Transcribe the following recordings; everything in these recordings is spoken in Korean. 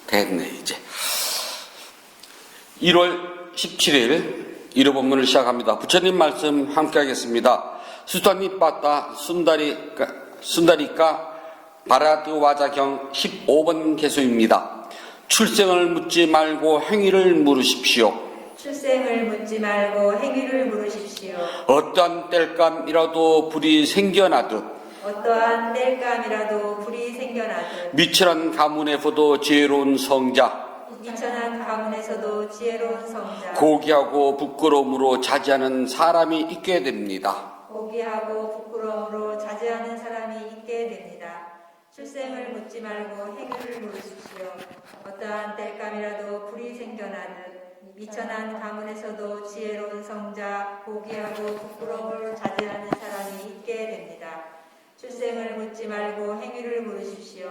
됐네, 이제. 1월 17일 일요본문을 시작합니다. 부처님 말씀 함께 하겠습니다. 수탄이 빠따 순다리까 바라드 와자경 15번 개수입니다. 출생을 묻지 말고 행위를 물으십시오. 출생을 묻지 말고 행위를 물으십시오. 어떠한 땔감이라도 불이 생겨나듯 어떠한 땔감이라도 불이 생겨나듯 미천한 가문에서도 지혜로운 성자 미천한 가문에서도 지혜로운 성자 고귀하고 부끄러움으로 자제하는 사람이 있게 됩니다. 고귀하고 부끄러움으로 자제하는 사람이 있게 됩니다. 출생을 묻지 말고 행위를 물으십시오. 어떠한 땔감이라도 불이 생겨나듯 미천한 가문에서도 지혜로운 성자 고귀하고 부끄러움을 자제하는 사람이 있게 됩니다. 출생을 묻지 말고 행위를 물으십시오.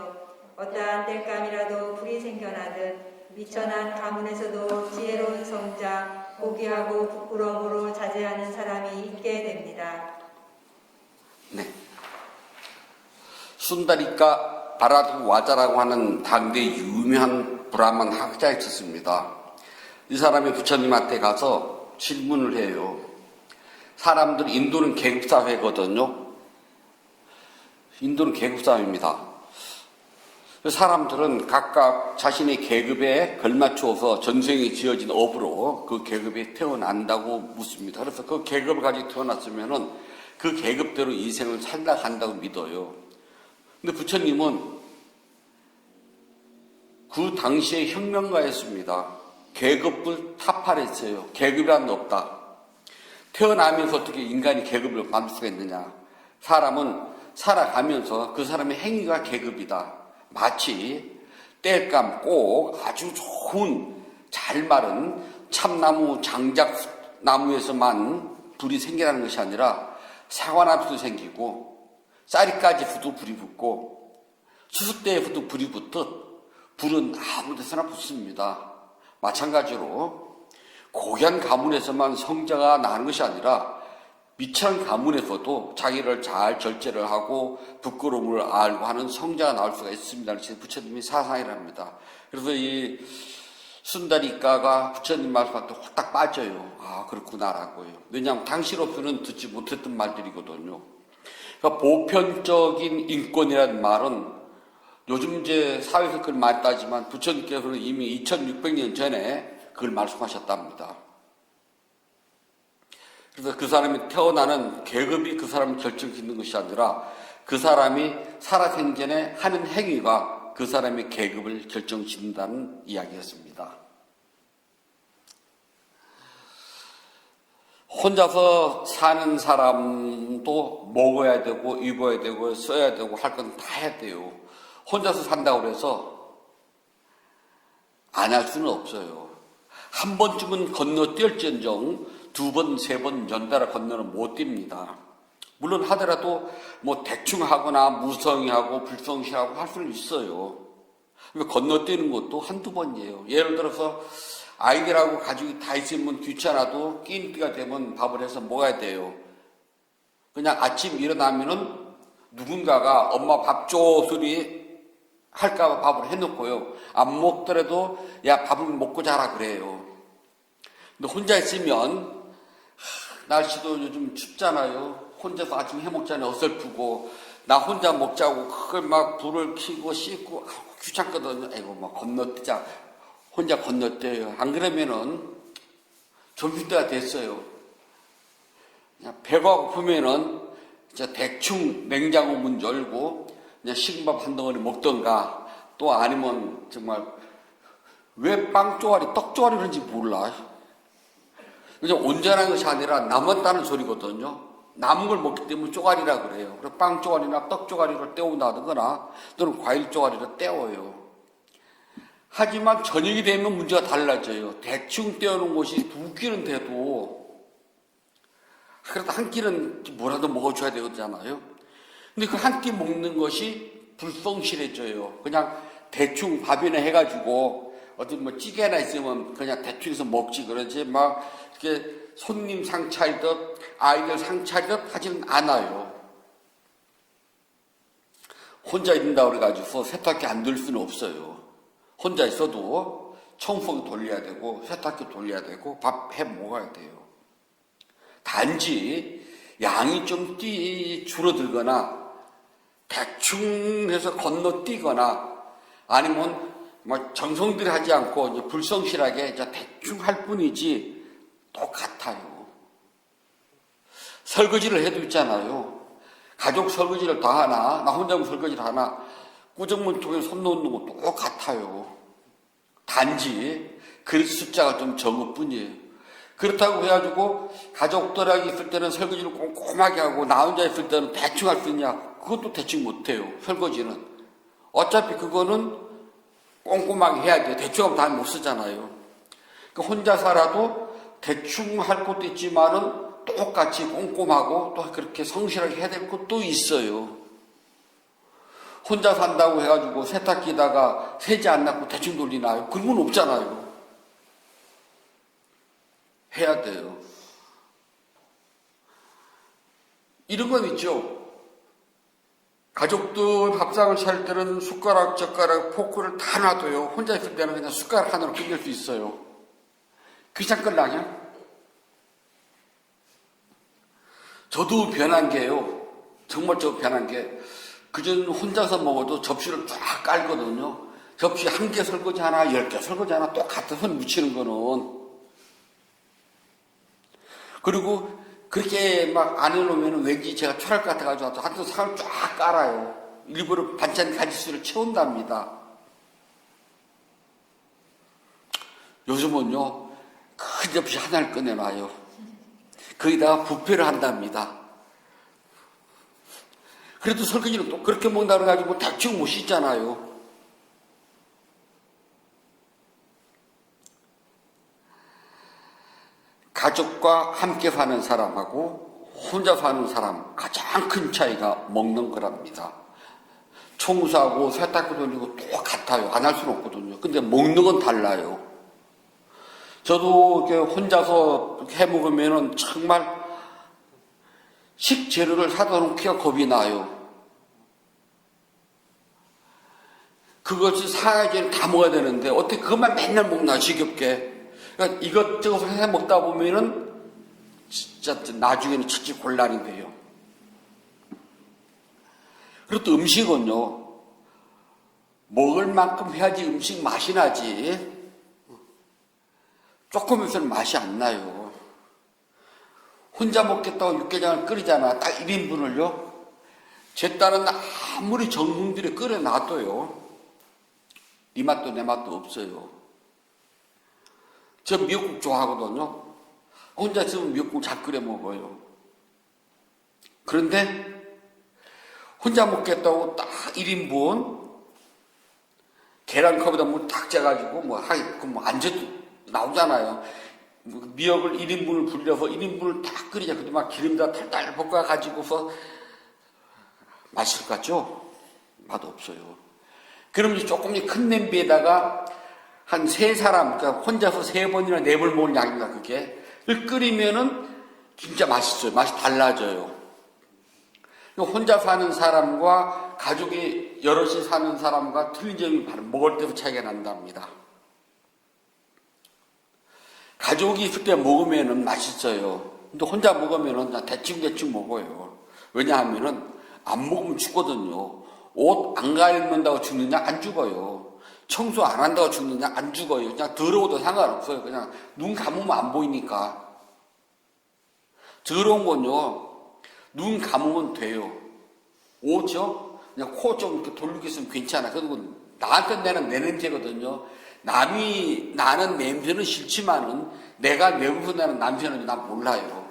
어떠한 땔감이라도 불이 생겨나듯 미천한 가문에서도 지혜로운 성자 고귀하고 부끄러움으로 자제하는 사람이 있게 됩니다. 네. 순다리까 바라드 와자라고 하는 당대 유명한 브라만 학자가 있었습니다. 이 사람이 부처님한테 가서 질문을 해요. 사람들, 인도는 계급사회거든요. 인도는 계급사회입니다. 사람들은 각각 자신의 계급에 걸맞추어서 전생에 지어진 업으로 그 계급에 태어난다고 묻습니다. 그래서 그 계급을 가지고 태어났으면은 그 계급대로 인생을 살아간다고 믿어요. 근데 부처님은 그 당시에 혁명가였습니다. 계급을 타파했어요. 계급이란 없다. 태어나면서 어떻게 인간이 계급을 만들 수가 있느냐. 사람은 살아가면서 그 사람의 행위가 계급이다. 마치 땔감 꼭 아주 좋은 잘 마른 참나무 장작나무에서만 불이 생기라는 것이 아니라 사과나무도 생기고 쌀이까지도 불이 붙고 수수대에도 불이 붙듯 불은 아무 데서나 붙습니다. 마찬가지로 고귀한 가문에서만 성자가 나는 것이 아니라 미천한 가문에서도 자기를 잘 절제를 하고 부끄러움을 알고 하는 성자가 나올 수가 있습니다. 부처님이 사상이랍니다. 그래서 이 순다리까가 부처님 말씀한테 홀딱 빠져요. 아, 그렇구나라고요. 왜냐하면 당시로서는 듣지 못했던 말들이거든요. 그러니까 보편적인 인권이라는 말은 요즘 이제 사회에서 그걸 많이 따지만 부처님께서는 이미 2600년 전에 그걸 말씀하셨답니다. 그래서 그 사람이 태어나는 계급이 그 사람을 결정짓는 것이 아니라 그 사람이 살아생전에 하는 행위가 그 사람의 계급을 결정짓는다는 이야기였습니다. 혼자서 사는 사람도 먹어야 되고 입어야 되고 써야 되고 할 건 다 해야 돼요. 혼자서 산다고 해서 안 할 수는 없어요. 한 번쯤은 건너뛸지언정 두 번, 세 번 연달아 건너는 못 뜁니다. 물론 하더라도 뭐 대충 하거나 무성의하고 불성실하고 할 수는 있어요. 건너뛰는 것도 한두 번이에요. 예를 들어서 아이들하고 가족이 다 있으면 귀찮아도 끼니 때가 되면 밥을 해서 먹어야 돼요. 그냥 아침 일어나면은 누군가가 엄마 밥 줘 소리 할까봐 밥을 해놓고요. 안 먹더라도 야 밥을 먹고 자라 그래요. 근데 혼자 있으면 날씨도 요즘 춥잖아요. 혼자서 아침 해먹잖아요. 어설프고 나 혼자 먹자고 그걸 막 불을 켜고 씻고 귀찮거든요. 아이고 막 건너뛰자. 혼자 건너뛰어요. 안 그러면은 점심때가 됐어요. 그냥 배가 고프면은 이제 대충 냉장고 문 열고 그냥 식은 밥 한 덩어리 먹던가 또 아니면 정말 왜 빵 쪼가리, 떡 쪼가리 그런지 몰라. 그냥 온전한 것이 아니라 남았다는 소리거든요. 남은 걸 먹기 때문에 쪼가리라 그래요. 그래서 빵 쪼가리나 떡 쪼가리를 떼운다거나 또는 과일 쪼가리를 떼워요. 하지만 저녁이 되면 문제가 달라져요. 대충 떼어놓은 것이 두 끼는 돼도 그래도 한 끼는 뭐라도 먹어줘야 되잖아요. 근데 그 한 끼 먹는 것이 불성실해져요. 그냥 대충 밥이나 해가지고 어떤 뭐 찌개나 있으면 그냥 대충 해서 먹지 그러지 막 이렇게 손님 상 차리듯 아이들 상 차리듯 하지는 않아요. 혼자 있는다고 그래가지고 세탁기 안 들 수는 없어요. 혼자 있어도 청소기 돌려야 되고 세탁기 돌려야 되고 밥 해 먹어야 돼요. 단지 양이 좀 줄어들거나 대충 해서 건너뛰거나 아니면 뭐 정성들이 하지 않고 이제 불성실하게 이제 대충 할 뿐이지 똑같아요. 설거지를 해도 있잖아요. 가족 설거지를 다 하나, 나 혼자 설거지를 하나, 구정문통에 손 놓는 거 똑같아요. 단지 그릇 숫자가 좀 적을 뿐이에요. 그렇다고 해가지고 가족들하고 있을 때는 설거지를 꼼꼼하게 하고 나 혼자 있을 때는 대충 할 수 있냐? 그것도 대충 못해요. 설거지는. 어차피 그거는 꼼꼼하게 해야 돼요. 대충 하면 다 못 쓰잖아요. 그러니까 혼자 살아도 대충 할 것도 있지만은 똑같이 꼼꼼하고 또 그렇게 성실하게 해야 될 것도 있어요. 혼자 산다고 해가지고 세탁기다가 세제 안 놔고 대충 돌리나요? 그런 건 없잖아요. 해야 돼요. 이런 건 있죠. 가족들 밥상을 차릴 때는 숟가락, 젓가락, 포크를 다 놔둬요. 혼자 있을 때는 그냥 숟가락 하나로 끝낼 수 있어요. 귀찮걸랑요? 저도 변한 게요. 정말 저 변한 게 그전 혼자서 먹어도 접시를 쫙 깔거든요. 접시 한 개 설거지 하나, 10개 설거지 하나 똑같은 손 묻히는 거는. 그리고 그렇게 막 안 해놓으면 왠지 제가 초랄 것 같아가지고 한두 상을 쫙 깔아요. 일부러 반찬 가짓수를 채운답니다. 요즘은요, 큰 접시 하나를 꺼내놔요. 거기다가 뷔페를 한답니다. 그래도 설거지는 또 그렇게 먹는다 그래가지고 대충 못 씻잖아요. 가족과 함께 사는 사람하고 혼자 사는 사람 가장 큰 차이가 먹는 거랍니다. 청소하고 세탁기 돌리고 똑같아요. 안 할 수는 없거든요. 근데 먹는 건 달라요. 저도 이렇게 혼자서 해 먹으면은 정말 식재료를 사다 놓기가 겁이 나요. 그것이 사야지 다 먹어야 되는데 어떻게 그것만 맨날 먹나 지겹게. 그러니까 이것저것 해 먹다 보면은 진짜 나중에는 처치 곤란이 돼요. 그리고 또 음식은요, 먹을 만큼 해야지 음식 맛이 나지. 조금 있으면 맛이 안 나요. 혼자 먹겠다고 육개장을 끓이잖아. 딱 1인분을요. 제 딸은 아무리 정성들이 끓여놔도요. 네 맛도 내 맛도 없어요. 저 미역국 좋아하거든요. 혼자 있으면 미역국 잘 끓여 먹어요. 그런데 혼자 먹겠다고 딱 1인분 계란컵에다 물 딱 재가지고 뭐 앉아도 나오잖아요. 미역을 1인분을 불려서 1인분을 딱 끓이자. 근데 막 기름에다 탈탈 볶아가지고서 맛있을 것 같죠? 맛 없어요. 그럼 이제 조금 큰 냄비에다가 한 3사람, 그러니까 혼자서 3번이나 4번 먹을 양입니다, 그게. 끓이면은 진짜 맛있어요. 맛이 달라져요. 혼자 사는 사람과 가족이 여럿이 사는 사람과 틀린 점이 바로 먹을 때도 차이가 난답니다. 가족이 있을 때 먹으면은 맛있어요. 근데 혼자 먹으면은 그냥 대충 먹어요. 왜냐하면은 안 먹으면 죽거든요. 옷 안 갈아입는다고 죽느냐? 안 죽어요. 청소 안 한다고 죽느냐? 안 죽어요. 그냥 더러워도 상관없어요. 그냥 눈 감으면 안 보이니까. 더러운 건요, 눈 감으면 돼요. 옷이요? 그냥 코 좀 이렇게 돌리고 있으면 괜찮아. 그리고 나한테 내는 내 냄새거든요. 남이 나는 냄새는 싫지만은 내가 내면서 나는 냄새는 난 몰라요.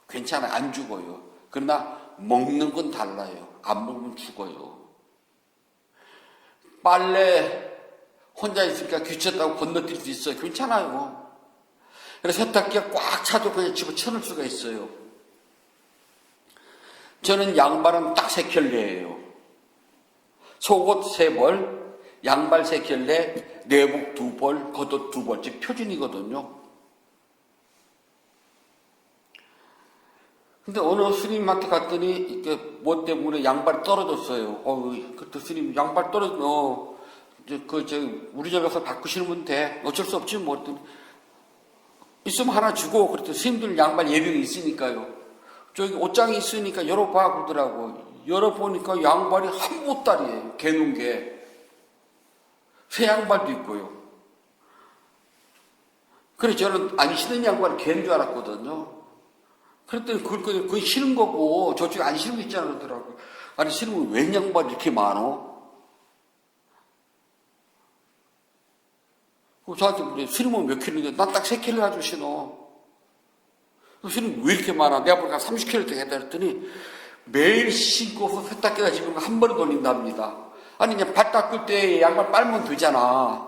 괜찮아. 안 죽어요. 그러나 먹는 건 달라요. 안 먹으면 죽어요. 빨래 혼자 있으니까 귀찮다고 건너뛸 수 있어요. 괜찮아요. 그래서 세탁기가 꽉 차도 그냥 집어쳐놓을 수가 있어요. 저는 양말은 딱 3켤레예요. 속옷 3벌, 양발 3켤레, 내복 2벌, 겉옷 2벌. 즉 표준이거든요. 근데 어느 스님한테 갔더니 이게 뭐 때문에 양발이 떨어졌어요. 그때 스님 양발 떨어져 우리 집에서 바꾸시는 분 돼. 어쩔 수 없지, 뭐. 있으면 하나 주고, 그랬더니 스님들 양말 예병이 있으니까요. 저기 옷장이 있으니까 열어봐, 그러더라고. 열어보니까 양말이 한 보따리예요. 개놓은 게. 새 양말도 있고요. 그래서 저는 안 신은 양말을 개인 줄 알았거든요. 그랬더니 그건 신은 거고, 저쪽에 안 신은 거 있잖아, 그러더라고. 아니, 신으면 웬 양말이 이렇게 많어? 저한테 그래, 신으면 몇 킬로인데, 난 딱 3킬로 가지고 신어. 신으면 왜 이렇게 많아? 내가 보니까 30킬로 되겠다 그랬더니, 매일 신고서 세탁기에다 집으면 한 번에 돌린답니다. 아니, 그냥 발 닦을 때 양말 빨면 되잖아.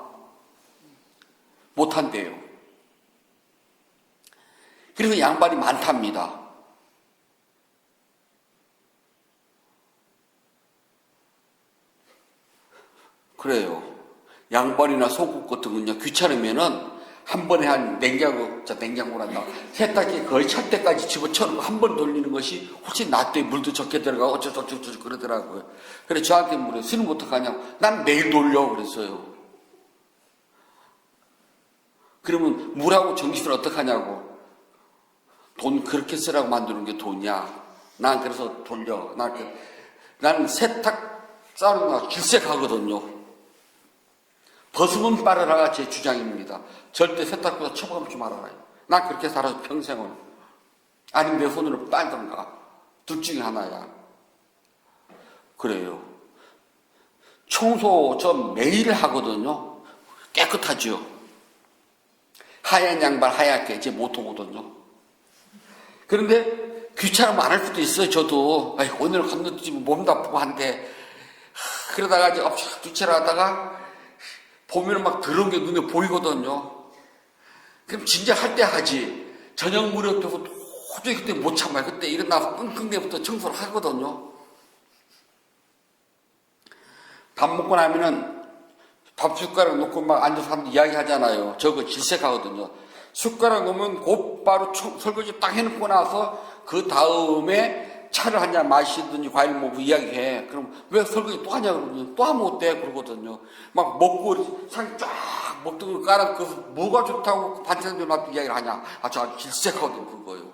못한대요. 그래서 양말이 많답니다. 그래요. 양말이나 속옷 같은 거냐 귀찮으면은 한 번에 한 냉장고란다. 세탁기 거의 찰 때까지 집어쳐놓고 한 번 돌리는 것이 훨씬 낫대. 물도 적게 들어가고 어쩌고저쩌고 그러더라고요. 그래서 저한테 물어요. 쓰는 거 어떡하냐고. 난 매일 돌려 그랬어요. 그러면 물하고 전기세를 어떡하냐고. 돈 그렇게 쓰라고 만드는 게 돈이야. 난 그래서 돌려. 난 세탁 싸는 거 질색하거든요. 벗으면 빨아라가 제 주장입니다. 절대 세탁보다 처벌하지 말아라. 난 그렇게 살아서 평생을. 아니면 내 손으로 빨던가. 둘 중에 하나야. 그래요. 청소 저 매일 하거든요. 깨끗하죠. 하얀 양말 하얗게 제 모토거든요. 그런데 귀찮으면 안 할 수도 있어요. 저도 오늘 건너뛰면 몸도 아프고 한데 그러다가 이제 두채를 하다가 보면 막 더러운 게 눈에 보이거든요. 그럼 진작 할 때 하지. 저녁 무렵에서 도저히 그때 못 참아요. 그때 일어나서 끙끙대부터 청소를 하거든요. 밥 먹고 나면은 밥 숟가락 놓고 막 앉아서 사람들 이야기 하잖아요. 저거 질색하거든요. 숟가락 놓으면 곧바로 설거지 딱 해놓고 나서 그 다음에 차를 한 잔 마시든지 과일 먹고 이야기해. 그럼 왜 설거지 또 하냐 그러면 또 하면 어때? 그러거든요. 막 먹고 상 쫙 먹던 걸 깔아서 뭐가 좋다고 반찬들 놔두고 이야기를 하냐. 저 질색하거든 그거요.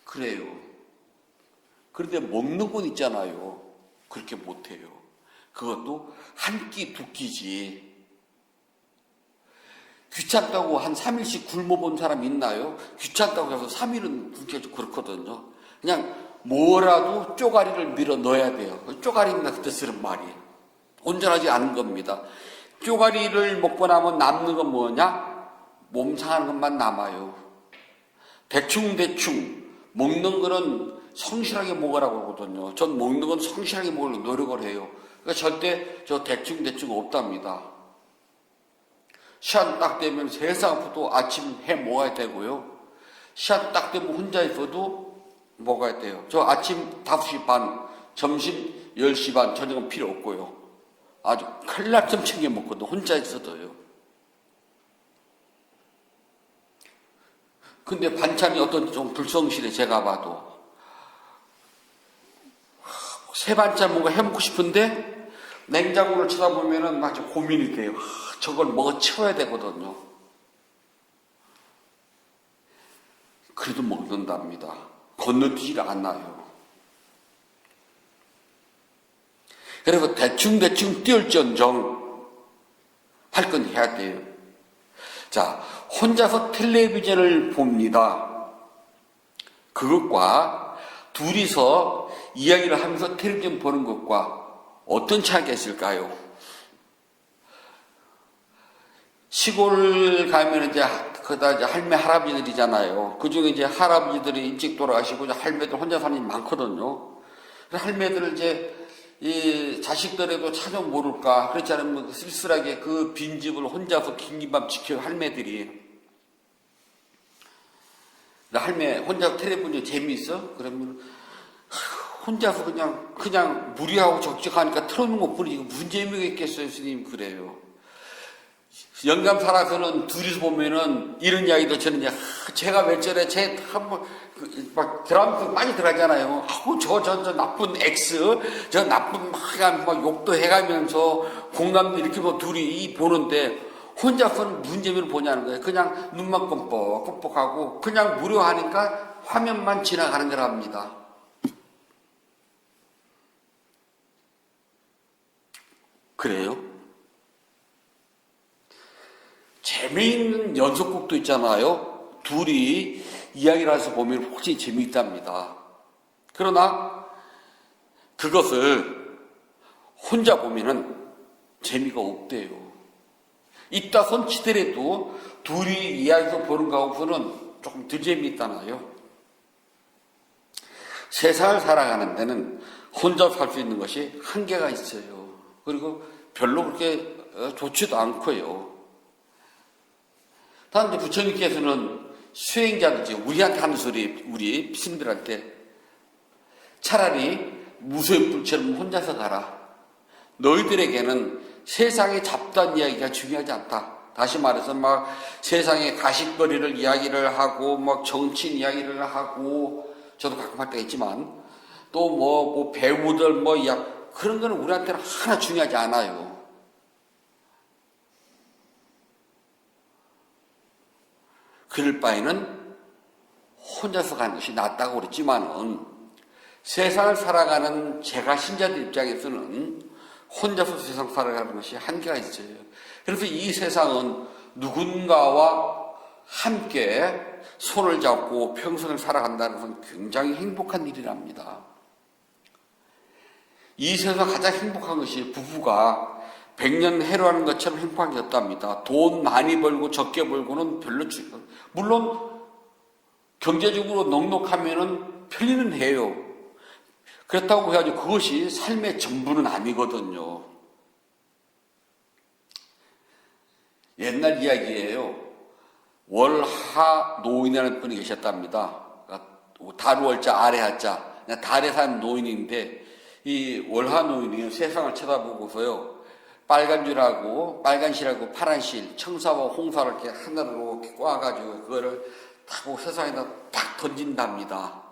그래요. 그런데 먹는 건 있잖아요. 그렇게 못해요. 그것도 한 끼, 두 끼지. 귀찮다고 한 3일씩 굶어본 사람 있나요? 귀찮다고 해서 3일은 굶기도 그렇거든요. 그냥 뭐라도 쪼가리를 밀어 넣어야 돼요. 쪼가리입니다. 그때 쓰는 말이. 온전하지 않은 겁니다. 쪼가리를 먹고 나면 남는 건 뭐냐? 몸 상하는 것만 남아요. 대충 먹는 거는 성실하게 먹으라고 하거든요. 전 먹는 건 성실하게 먹으려고 노력을 해요. 그러니까 절대 저 대충 없답니다. 시간 딱 되면 세상 아프도 아침 해 먹어야 되고요. 시간 딱 되면 혼자 있어도 먹어야 돼요. 저 아침 5시 반, 점심 10시 반, 저녁은 필요 없고요. 아주 칼날좀 챙겨 먹거든. 혼자 있어도요. 근데 반찬이 어떤 좀 불성실해. 제가 봐도. 새 반찬 뭔가 해먹고 싶은데 냉장고를 쳐다보면은 아주 고민이 돼요. 저걸 먹어 채워야 되거든요. 그래도 먹는답니다. 건너뛰질 않아요. 그래서 대충 띄울지언정 할 건 해야 돼요. 자, 혼자서 텔레비전을 봅니다. 그것과 둘이서 이야기를 하면서 텔레비전 보는 것과 어떤 차이가 있을까요? 시골 가면 이제 그다 이제 할매 할아버지들이잖아요. 그 중에 이제 할아버지들이 일찍 돌아가시고 이제 할매들 혼자 사는 게 많거든요. 그래서 할매들을 이제 이 자식들에도 차좀 모를까 그렇지 않으면 쓸쓸하게 그 빈집을 혼자서 긴 밤 지켜요. 할매들이. 할매 혼자 텔레비전 재미있어? 그러면 혼자서 그냥 무리하고 적적하니까 틀어놓은 것 뿐이지 무슨 재미가 있겠어요. 스님 그래요. 영감 살아서는 둘이서 보면은 이런 이야기도 저는 이야기, 제가 왜 저래, 쟤 한번 막 드라마 많이 들어가잖아요. 아우 저 나쁜 X, 저 나쁜 막 욕도 해가면서 공감도 이렇게 뭐 둘이 보는데 혼자서는 무슨 재미를 보냐는 거예요. 그냥 눈만 껌뻑껌뻑하고 그냥 무료하니까 화면만 지나가는 거랍니다. 그래요? 재미있는 연속곡도 있잖아요. 둘이 이야기를 해서 보면 혹시 재미있답니다. 그러나 그것을 혼자 보면은 재미가 없대요. 이따 손치더라도 둘이 이야기해서 보는 거하고서는 조금 덜 재미있다나요. 세상을 살아가는 데는 혼자 살 수 있는 것이 한계가 있어요. 그리고 별로 그렇게 좋지도 않고요. 다른데 부처님께서는 수행자들이 우리한테 하는 소리, 우리 스님들한테 차라리 무소의 불처럼 혼자서 가라. 너희들에게는 세상의 잡다한 이야기가 중요하지 않다. 다시 말해서 막 세상의 가십거리를 이야기를 하고 막 정치인 이야기를 하고 저도 가끔 할 때가 있지만 또 뭐 배우들 뭐 그런 거는 우리한테는 하나 중요하지 않아요. 그럴 바에는 혼자서 가는 것이 낫다고 그랬지만은 세상을 살아가는 제가 신자들 입장에서는 혼자서 세상 살아가는 것이 한계가 있어요. 그래서 이 세상은 누군가와 함께 손을 잡고 평생을 살아간다는 것은 굉장히 행복한 일이랍니다. 이 세상 가장 행복한 것이 부부가 100년 해로하는 것처럼 행복한 게 없답니다. 돈 많이 벌고 적게 벌고는 별로 물론 경제적으로 넉넉하면은 편리는 해요. 그렇다고 해가지고 그것이 삶의 전부는 아니거든요. 옛날 이야기예요. 월하 노인이라는 분이 계셨답니다. 다루월자 아래하자 달에 사는 노인인데 이 월하 노인이 세상을 쳐다보고서요. 빨간 줄하고 빨간 실하고 파란 실, 청사와 홍사를 이렇게 하나로 이렇게 꽈가지고 그거를 딱 세상에다 딱 던진답니다.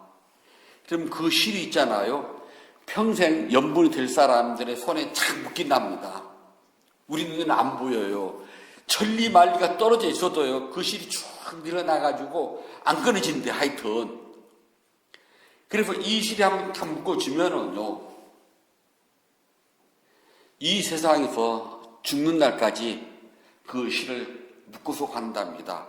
그럼 그 실이 있잖아요. 평생 연분이 될 사람들의 손에 착 묶인답니다. 우리 눈에는 안 보여요. 천리만리가 떨어져 있어도요. 그 실이 쭉 밀어나가지고 안 끊어진대 하여튼. 그래서 이 실이 한번 딱 묶어주면은요. 이 세상에서 죽는 날까지 그 실을 묶어서 간답니다.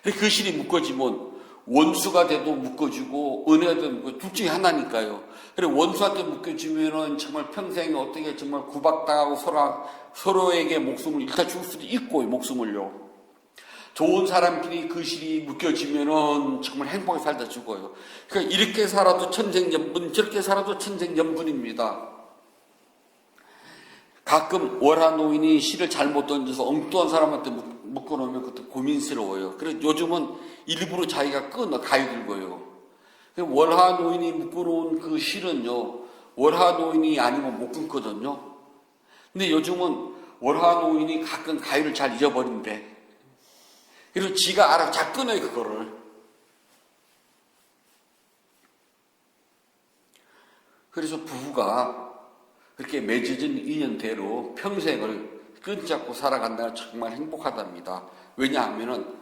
그 실이 묶어지면 원수가 돼도 묶어주고 은혜가 돼도 묶어주고 둘 중에 하나니까요. 그래 원수한테 묶여주면은 정말 평생 어떻게 정말 구박당하고 서로에게 목숨을 잃다 죽을 수도 있고 목숨을요. 좋은 사람끼리 그 실이 묶여지면은 정말 행복하게 살다 죽어요. 그러니까 이렇게 살아도 천생연분, 저렇게 살아도 천생연분입니다. 가끔 월하 노인이 실을 잘못 던져서 엉뚱한 사람한테 묶어놓으면 그것도 고민스러워요. 그래서 요즘은 일부러 자기가 끊어 가위 들고요. 월하 노인이 묶어놓은 그 실은요, 월하 노인이 아니면 못 끊거든요. 근데 요즘은 월하 노인이 가끔 가위를 잘 잃어버린대. 그래서 지가 알아서 잘 끊어요, 그거를. 그래서 부부가 그렇게 맺어진 인연대로 평생을 끈잡고 살아간다는 정말 행복하답니다. 왜냐하면은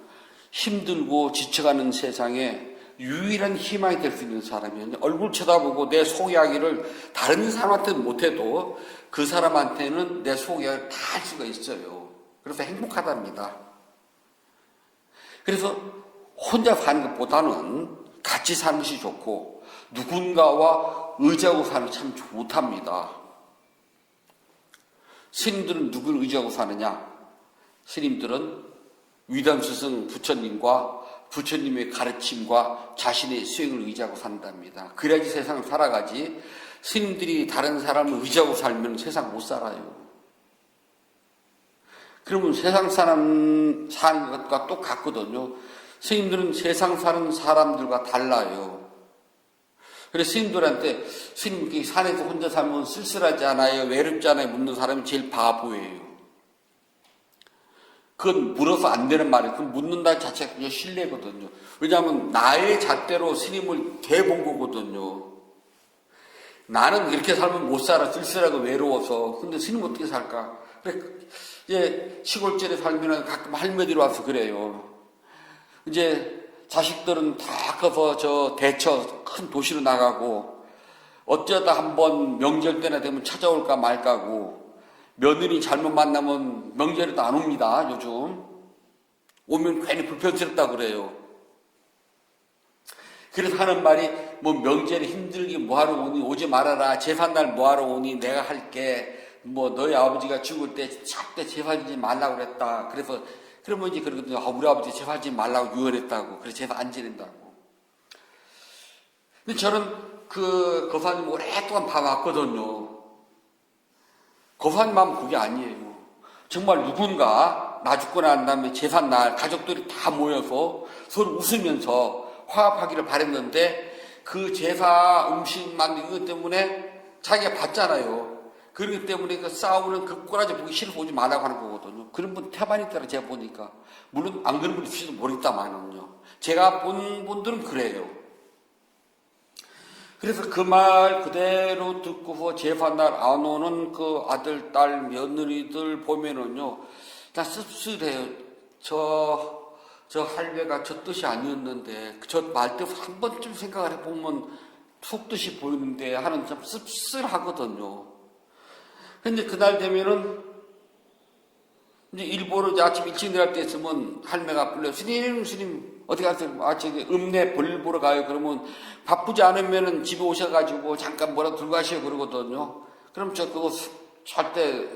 힘들고 지쳐가는 세상에 유일한 희망이 될 수 있는 사람이 얼굴 쳐다보고 내 속 이야기를 다른 사람한테는 못해도 그 사람한테는 내 속 이야기를 다 할 수가 있어요. 그래서 행복하답니다. 그래서 혼자 사는 것보다는 같이 사는 것이 좋고 누군가와 의지하고 사는 게 참 좋답니다. 스님들은 누구를 의지하고 사느냐? 스님들은 위담 스승 부처님과 부처님의 가르침과 자신의 수행을 의지하고 산답니다. 그래야지 세상을 살아가지 스님들이 다른 사람을 의지하고 살면 세상 못 살아요. 그러면 세상 사람 사는 것과 똑같거든요. 스님들은 세상 사는 사람들과 달라요. 그래서 스님들한테 스님 산에서 혼자 살면 쓸쓸하지 않아요? 외롭지 않아요? 묻는 사람이 제일 바보예요. 그건 물어서 안 되는 말이에요. 그건 묻는다 자체가 그냥 신뢰거든요. 왜냐하면 나의 잣대로 스님을 대본 거거든요. 나는 이렇게 살면 못 살아. 쓸쓸하고 외로워서. 근데 스님 어떻게 살까? 그래, 이제 시골집에 살면 가끔 할머니로 와서 그래요. 이제 자식들은 다 커서 저 대처 큰 도시로 나가고 어쩌다 한번 명절 때나 되면 찾아올까 말까고 며느리 잘못 만나면 명절에도 안 옵니다. 요즘 오면 괜히 불편스럽다 그래요. 그래서 하는 말이 뭐 명절에 힘들게 뭐하러 오니 오지 말아라. 제삿날 뭐하러 오니 내가 할게. 뭐 너희 아버지가 죽을 때 절대 제사 지지 말라고 그랬다. 그래서 그러면 이제 그러거든요. 우리 아버지 제사 지지 말라고 유언했다고. 그래서 제사 안 지낸다고. 근데 저는 그 거사님 오랫동안 봐왔거든요. 거사님 마음은 그게 아니에요. 정말 누군가 나 죽고 난 다음에 제삿날 가족들이 다 모여서 서로 웃으면서 화합하기를 바랬는데 그 제사 음식 만든 것 때문에 자기가 받잖아요. 그렇기 때문에 그 싸우는 그 꼬라지 보기 싫어서 오지 말라고 하는 거거든요. 그런 분 태반이 있더라 제가 보니까. 물론 안 그런 분이 있을지도 모르겠다만은요. 제가 본 분들은 그래요. 그래서 그 말 그대로 듣고서 제삿날 안 오는 그 아들, 딸, 며느리들 보면은요, 다 씁쓸해요. 저 할배가 저 뜻이 아니었는데, 저 말뜻 한 번쯤 생각을 해보면 속뜻이 보이는데 하는 참 씁쓸하거든요. 근데 그날 되면은, 이제 일부러 이제 아침 일찍 내려갈 때 있으면 할매가 불러요. 스님, 어디 가세요? 저기 읍내 볼 보러 가요. 그러면 바쁘지 않으면은 집에 오셔가지고 잠깐 뭐라도 들고 가시오 그러거든요. 그럼 저 그거 절대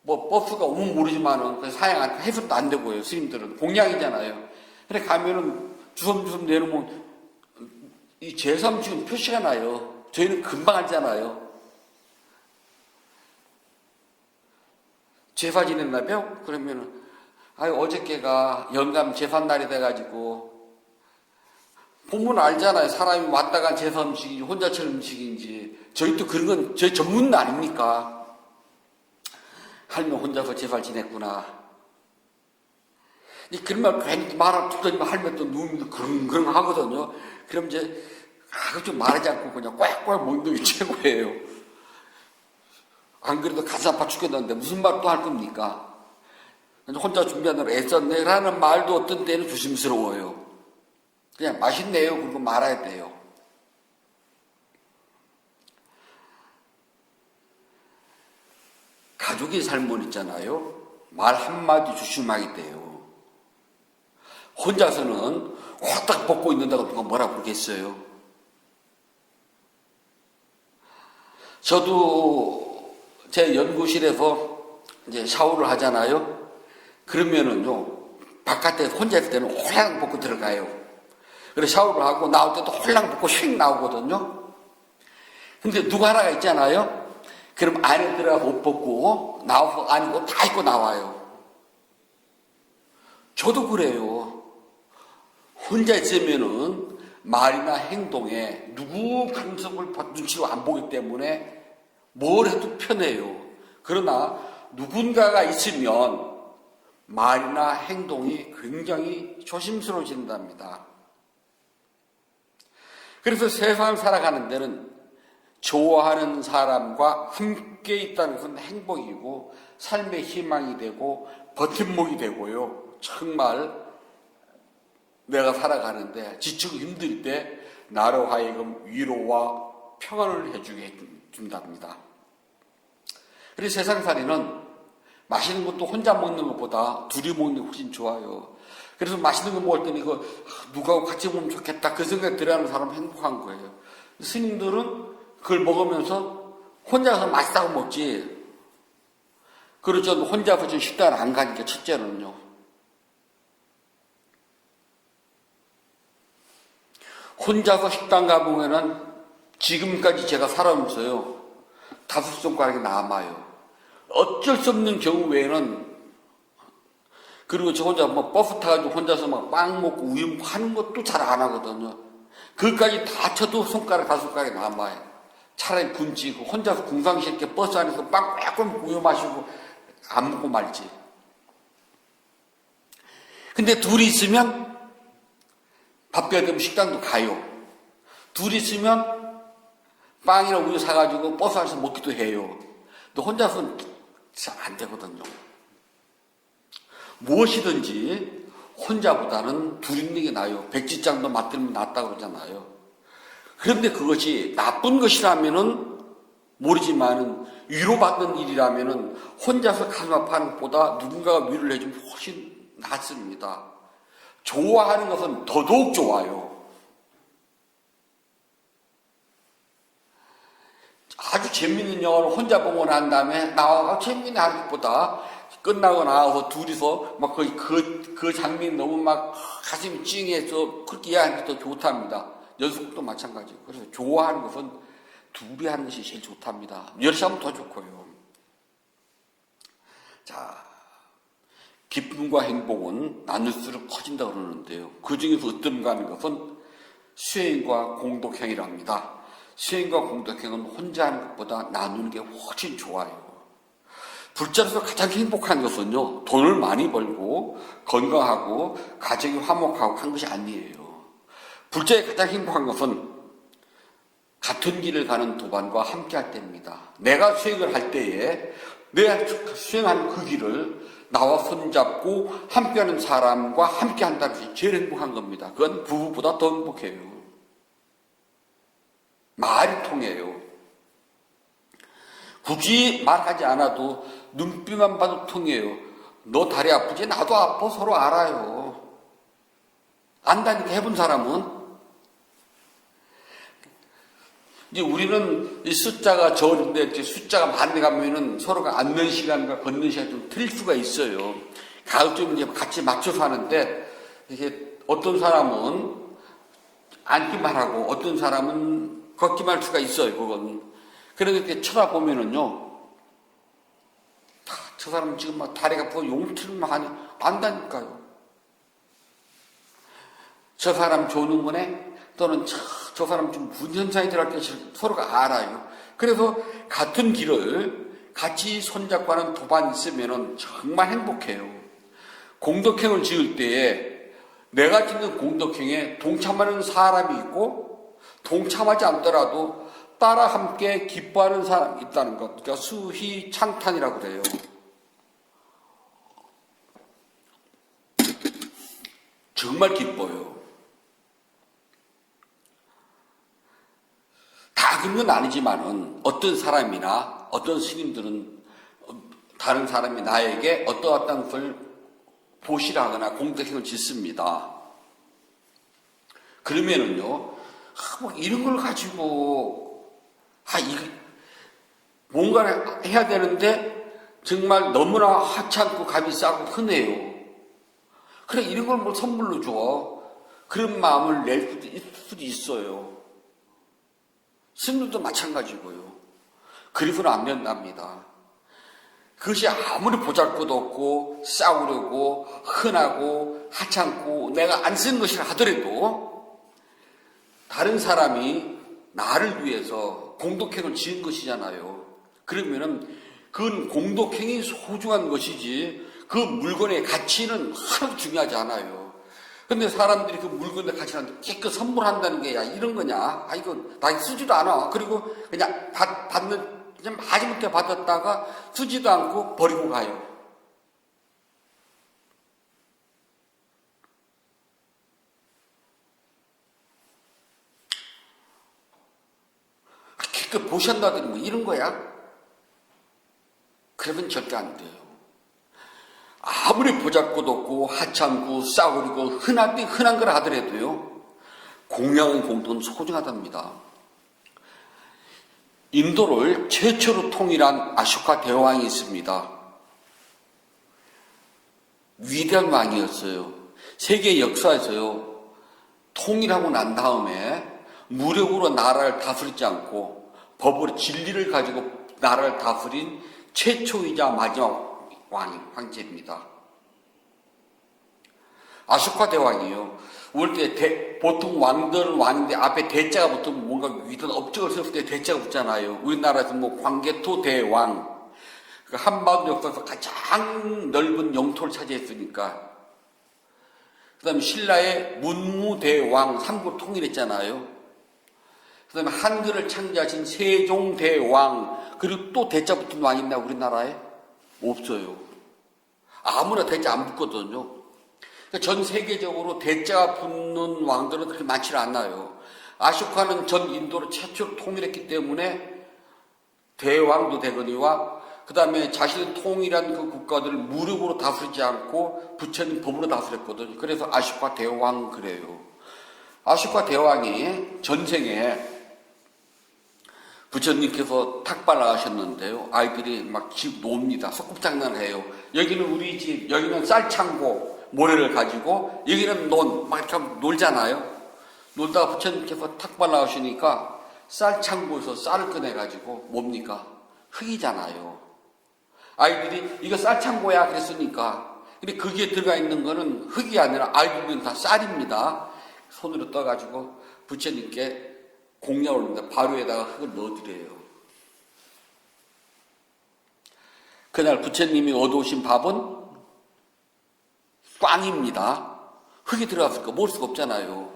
뭐 버스가 오면 모르지만은 그 사양 안, 해서도 안 되고요. 스님들은. 공양이잖아요. 그래 가면은 주섬주섬 내놓으면 이 제3 지금 표시가 나요. 저희는 금방 알잖아요. 제사 지냈나봐요? 그러면은, 어저께가 영감 제삿날이 돼가지고, 보면 알잖아요. 사람이 왔다 간 제사 음식인지, 혼자 차린 음식인지. 저희 또 그런 건 저희 전문 아닙니까? 할매 혼자서 제사를 지냈구나. 그런 말 괜히 말하면 툭 던지면 할매 또 눈이 그릉그릉 하거든요. 그럼 이제, 좀 말하지 않고 그냥 꽉꽉 모이는 게 최고예요. 안 그래도 가슴 아파 죽겠는데 무슨 말 또 할 겁니까? 혼자 준비하느라 애썼네 라는 말도 어떤 때는 조심스러워요. 그냥 맛있네요. 그리고 말아야 돼요. 가족이 살면 있잖아요. 말 한마디 조심하게 돼요. 혼자서는 호딱 벗고 있는다고 누가 뭐라 그러겠어요. 저도 제 연구실에서 이제 샤워를 하잖아요. 그러면은요, 바깥에 혼자 있을 때는 홀랑 벗고 들어가요. 그래서 샤워를 하고 나올 때도 홀랑 벗고 휙 나오거든요. 근데 누가 하나가 있잖아요. 그럼 안에 들어가 못 벗고 나와서 안에 옷 다 입고 나와요. 저도 그래요. 혼자 있으면은 말이나 행동에 누구 간섭을 눈치로 안 보기 때문에 뭘 해도 편해요. 그러나 누군가가 있으면 말이나 행동이 굉장히 조심스러워진답니다. 그래서 세상을 살아가는 데는 좋아하는 사람과 함께 있다는 것은 행복이고 삶의 희망이 되고 버팀목이 되고요. 정말 내가 살아가는데 지치고 힘들 때 나로 하여금 위로와 평안을 해주게 준답니다. 그래서 세상살이는 맛있는 것도 혼자 먹는 것보다 둘이 먹는 게 훨씬 좋아요. 그래서 맛있는 거 먹을 때는 이거 누가 같이 먹으면 좋겠다 그 생각 들어하는 사람은 행복한 거예요. 스님들은 그걸 먹으면서 혼자서 맛있다고 먹지. 그렇죠. 혼자서 지금 식당을 안 가니까 첫째는요. 혼자서 식당 가보면은 지금까지 제가 살아오면서요. 5손가락이 남아요. 어쩔 수 없는 경우 외에는 그리고 저 혼자 뭐 버스 타가지고 혼자서 막 빵 먹고 우유 먹고 하는 것도 잘 안 하거든요. 그것까지 다 쳐도 손가락 5손가락이 남아요. 차라리 굶지고 혼자서 궁상스럽게 버스 안에서 빵 빼꼼 우유 마시고 안 먹고 말지. 근데 둘이 있으면 밥벼야 되면 식당도 가요. 둘이 있으면 빵이나 우유 사가지고 버스 안에서 먹기도 해요. 또 혼자서는 잘 안 되거든요. 무엇이든지 혼자보다는 둘이 있는 게 나아요. 백지장도 맞들면 낫다고 그러잖아요. 그런데 그것이 나쁜 것이라면은 모르지만은 위로받는 일이라면은 혼자서 가슴 아파하는 것보다 누군가가 위로를 해주면 훨씬 낫습니다. 좋아하는 것은 더더욱 좋아요. 아주 재밌는 영화를 혼자 보고 난 다음에 나와서 재밌는 하는 것보다 끝나고 나와서 둘이서 막 그 장면이 너무 막 가슴이 찡해서 그렇게 이해하는 게 더 좋답니다. 연습도 마찬가지고. 그래서 좋아하는 것은 둘이 하는 것이 제일 좋답니다. 여럿이 하면 더 좋고요. 자, 기쁨과 행복은 나눌수록 커진다고 그러는데요. 그 중에서 어떤가 하는 것은 수행과 공덕행이랍니다. 수행과 공덕행은 혼자 하는 것보다 나누는 게 훨씬 좋아요. 불자로서 가장 행복한 것은요, 돈을 많이 벌고 건강하고 가정이 화목하고 한 것이 아니에요. 불자의 가장 행복한 것은 같은 길을 가는 도반과 함께 할 때입니다. 내가 수행을 할 때에 내가 수행하는 그 길을 나와 손잡고 함께하는 사람과 함께 한다는 것이 제일 행복한 겁니다. 그건 부부보다 더 행복해요. 말이 통해요. 굳이 말하지 않아도 눈빛만 봐도 통해요. 너 다리 아프지? 나도 아파. 서로 알아요. 안다니까 해본 사람은. 이제 우리는 이 숫자가 적은데 숫자가 많이 가면은 서로가 앉는 시간과 걷는 시간이 좀 틀릴 수가 있어요. 가급적 이제 같이 맞춰서 하는데 이게 어떤 사람은 앉기만 하고 어떤 사람은 걷기만 할 수가 있어요. 그건. 그렇게 쳐다보면은요, 저 사람 지금 막 다리가 아프고 용틀만 하니 안다니까요. 저 사람 조는 거네? 또는 저 사람 좀 무슨 현상이 들어갈 때 서로가 알아요. 그래서 같은 길을 같이 손잡고 하는 도반이 있으면은 정말 행복해요. 공덕행을 지을 때에 내가 짓는 공덕행에 동참하는 사람이 있고 동참하지 않더라도 따라 함께 기뻐하는 사람이 있다는 것. 그러니까 수희창탄이라고 그래요. 정말 기뻐요. 다 그런 건 아니지만은 어떤 사람이나 어떤 스님들은 다른 사람이 나에게 어떠한 것을 보시라거나 공덕행을 짓습니다. 그러면은요, 이런 걸 가지고 뭔가를 해야 되는데 정말 너무나 하찮고 값이 싸고 흔해요. 그래, 이런 걸 뭐 선물로 줘. 그런 마음을 낼 수도 있어요. 스님들도 마찬가지고요. 그리고는 안 된답니다. 그것이 아무리 보잘것없고 싸우려고 흔하고 하찮고 내가 안 쓴 것이라 하더라도 다른 사람이 나를 위해서 공덕행을 지은 것이잖아요. 그러면은 그건 공덕행이 소중한 것이지 그 물건의 가치는 하나도 중요하지 않아요. 근데 사람들이 그 물건의 가치를 깨끗 선물한다는 게 야 이런 거냐? 이거 나 쓰지도 않아. 그리고 그냥 그냥 마지못해 받았다가 쓰지도 않고 버리고 가요. 그 보셨나더니 뭐 이런 거야? 그러면 절대 안 돼요. 아무리 보잘것없고 하찮고 싸우리고 흔한 걸 하더라도요. 공양의 공덕은 소중하답니다. 인도를 최초로 통일한 아쇼카 대왕이 있습니다. 위대한 왕이었어요. 세계 역사에서요. 통일하고 난 다음에 무력으로 나라를 다스리지 않고 법으로 진리를 가지고 나라를 다스린 최초이자 마지막 황제입니다. 아쇼카 대왕이에요. 우리 때 보통 왕들은 왕인데 앞에 대자가 보통 뭔가 위대한 업적을 세웠을 때 대자가 붙잖아요. 우리나라에서 뭐 광개토 대왕, 한반도 역사에서 가장 넓은 영토를 차지했으니까 그 다음에 신라의 문무대왕 삼국 통일했잖아요. 그 다음에 한글을 창제하신 세종대왕, 그리고 또 대자 붙은 왕이 있나 우리나라에? 없어요. 아무나 대자 안 붙거든요. 그러니까 전 세계적으로 대자가 붙는 왕들은 그렇게 많지 않아요. 아쇼카는 전 인도를 최초로 통일했기 때문에 대왕도 되거니와 그 다음에 자신의 통일한 그 국가들을 무력으로 다스리지 않고 부처님 법으로 다스렸거든요. 그래서 아쇼카 대왕 그래요. 아쇼카 대왕이 전생에 부처님께서 탁발을 하셨는데요. 아이들이 막 집 놉니다. 소꿉장난을 해요. 여기는 우리 집, 여기는 쌀창고, 모래를 가지고, 여기는 막 이렇게 하면 놀잖아요. 놀다가 부처님께서 탁발을 하시니까 쌀창고에서 쌀을 꺼내가지고 뭡니까? 흙이잖아요. 아이들이 이거 쌀창고야 그랬으니까. 근데 거기에 들어가 있는 거는 흙이 아니라 아이들은 다 쌀입니다. 손으로 떠가지고 부처님께 공양을 올립니다. 바로에다가 흙을 넣어드려요. 그날 부처님이 얻어오신 밥은 꽝입니다. 흙이 들어갔을까? 먹을 수가 없잖아요.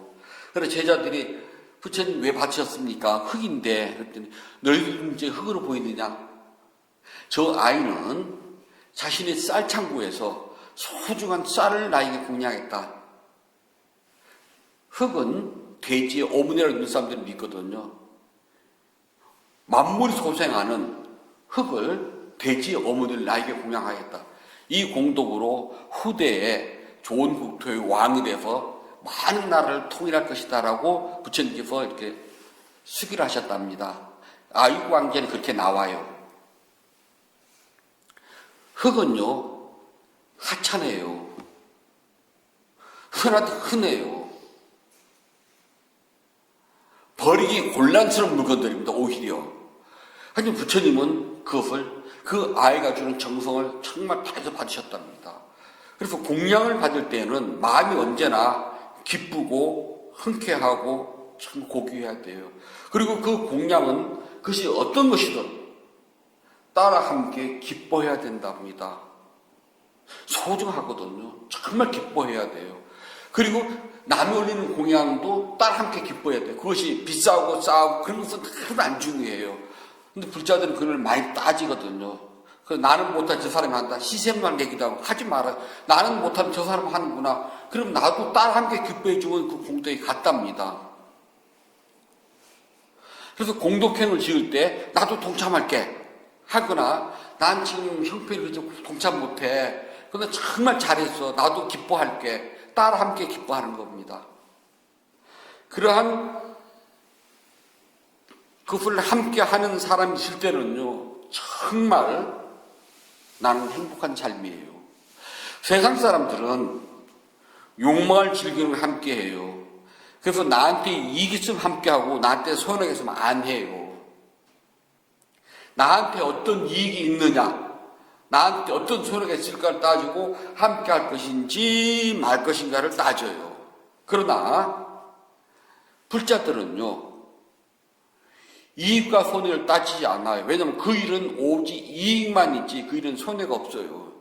그래서 제자들이 부처님 왜 바치셨습니까? 흙인데. 그랬더니 너희들 이제 흙으로 보이느냐? 저 아이는 자신의 쌀창고에서 소중한 쌀을 나에게 공양했다. 흙은 돼지의 어머니라고 믿는 사람들이 믿거든요. 만물이 소생하는 흙을 돼지의 어머니를 나에게 공양하겠다. 이 공덕으로 후대에 좋은 국토의 왕이 돼서 많은 나라를 통일할 것이다라고 부처님께서 이렇게 수기를 하셨답니다. 아이고 왕제는 그렇게 나와요. 흙은요, 하찮아요. 흔해요. 버리기 곤란스러운 물건들입니다, 오히려. 하지만 부처님은 그것을, 그 아이가 주는 정성을 정말 다해서 받으셨답니다. 그래서 공양을 받을 때는 마음이 언제나 기쁘고 흔쾌하고 참 고귀해야 돼요. 그리고 그 공양은 그것이 어떤 것이든 따라 함께 기뻐해야 된답니다. 소중하거든요. 정말 기뻐해야 돼요. 그리고 남이 올리는 공양도 따라 함께 기뻐해야 돼요. 그것이 비싸고 싸고 그런 것은 하나도 안 중요해요. 근데 불자들은 그걸 많이 따지거든요. 그래서 나는 못하면 저 사람이 한다. 시샘만 내기도 하고 하지 마라. 나는 못하면 저 사람은 하는구나. 그럼 나도 따라 함께 기뻐해주면 그 공덕이 같답니다. 그래서 공덕행을 지을 때 나도 동참할게 하거나 난 지금 형편이 동참 못해. 그런데 정말 잘했어. 나도 기뻐할게. 따라 함께 기뻐하는 겁니다. 그러한 그것을 함께 하는 사람이 있을 때는요, 정말 나는 행복한 삶이에요. 세상 사람들은 욕망을 즐기는 걸 함께 해요. 그래서 나한테 이익이 있으면 함께 하고 나한테 손해가 있으면 안 해요. 나한테 어떤 이익이 있느냐, 나한테 어떤 손해가 있을까를 따지고 함께 할 것인지 말 것인가를 따져요. 그러나 불자들은요, 이익과 손해를 따지지 않아요. 왜냐하면 그 일은 오직 이익만 있지 그 일은 손해가 없어요.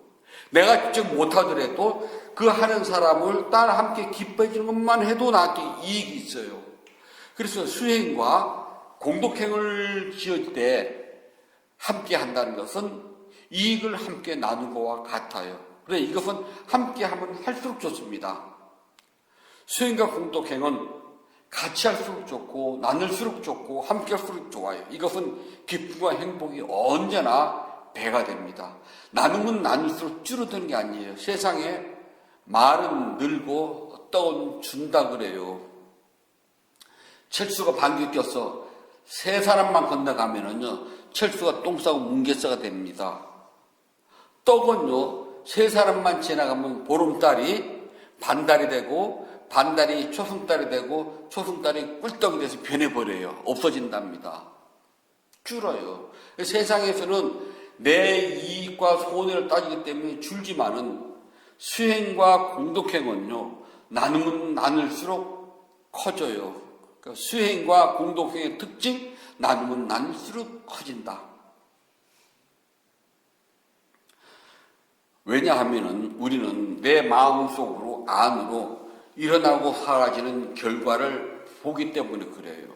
내가 직접 못하더라도 그 하는 사람을 따라 함께 기뻐해 주는 것만 해도 나한테 이익이 있어요. 그래서 수행과 공덕행을 지을 때 함께 한다는 것은 이익을 함께 나누는 것과 같아요. 그래 이것은 함께 하면 할수록 좋습니다. 수행과 공덕행은 같이 할수록 좋고 나눌수록 좋고 함께 할수록 좋아요. 이것은 기쁨과 행복이 언제나 배가 됩니다. 나누면 나눌수록 줄어드는 게 아니에요. 세상에 말은 늘고 떡은 준다 그래요. 철수가 방귀 껴서 세 사람만 건너가면은요, 철수가 똥 싸고 뭉개싸가 됩니다. 떡은요, 세 사람만 지나가면 보름달이 반달이 되고 반달이 초승달이 되고 초승달이 꿀떡이 돼서 변해버려요. 없어진답니다. 줄어요. 세상에서는 내 이익과 손해를 따지기 때문에 줄지만은 수행과 공덕행은요, 나누면 나눌수록 커져요. 그러니까 수행과 공덕행의 특징, 나누면 나눌수록 커진다. 왜냐하면은 우리는 내 마음속으로 안으로 일어나고 사라지는 결과를 보기 때문에 그래요.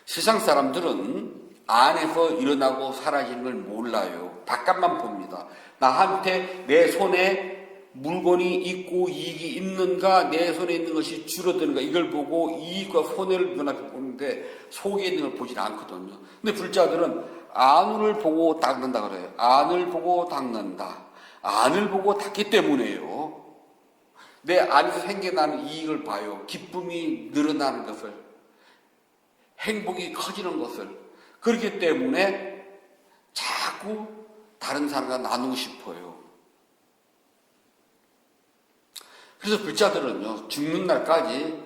세상 사람들은 안에서 일어나고 사라지는 걸 몰라요. 바깥만 봅니다. 나한테 내 손에 물건이 있고 이익이 있는가, 내 손에 있는 것이 줄어드는가, 이걸 보고 이익과 손해를 눈앞에 보는데 속에 있는 걸 보질 않거든요. 근데 불자들은 안을 보고 닦는다 그래요. 안을 보고 닦는다. 안을 보고 닦기 때문에요. 내 안에서 생겨나는 이익을 봐요. 기쁨이 늘어나는 것을, 행복이 커지는 것을. 그렇기 때문에 자꾸 다른 사람과 나누고 싶어요. 그래서 불자들은요, 죽는 날까지